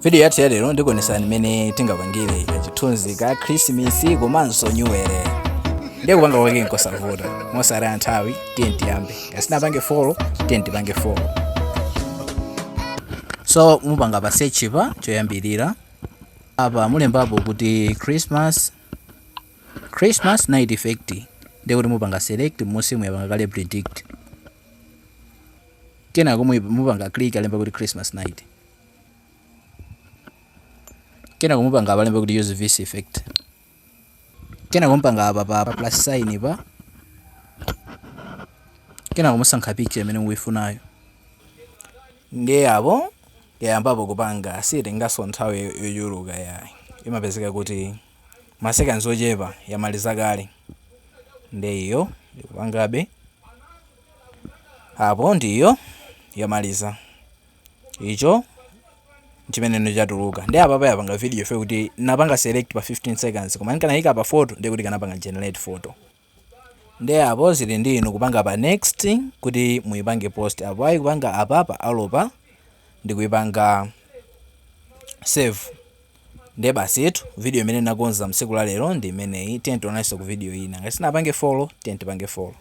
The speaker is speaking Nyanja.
Video yathu ya lero ndikuonesani mmene tingapangire kachithunzi ka Christmas komanso New Year. Ndiye kupanga kwake nkosavuta mosara nthawi tiyambe sinapange follow tipange follow. So mupanga pa search pa choyambirira apa mulembapo kuti Christmas night effect, ndiye kuti mupanga select musimu yapanga kale predict, kena komwe mupanga click alemba kuti Christmas night, kena kumupanga alemba kuti use this effect, kena kumupanga apa pa plus sign pa, kena kumusankha picture imene muifunayo. Ndiye apo yayambapo kupanga sitingaso nthawi yochuluka yayi, imapezeka kuti masekanzi ochepa yamaliza kale. Ndiyo ndikupangabe apo, ndiyo yamaliza icho chimene chatuluka. Ndi apa yapanga video fe kuti napanga select pa 15 seconds koma nkanayika pa photo ndiye kuti kanapanga generate photo. Ndi apo zili ndi inu kupanga pa next kuti muipange post. Apo ayi kupanga apa alopa ndikuipanga save. Ndiye basi itu video imene nakonza msiku la lero ndi imeneyi. Tiye tionanso ku video ina. Ngati sinapange follow tiye tipange follow.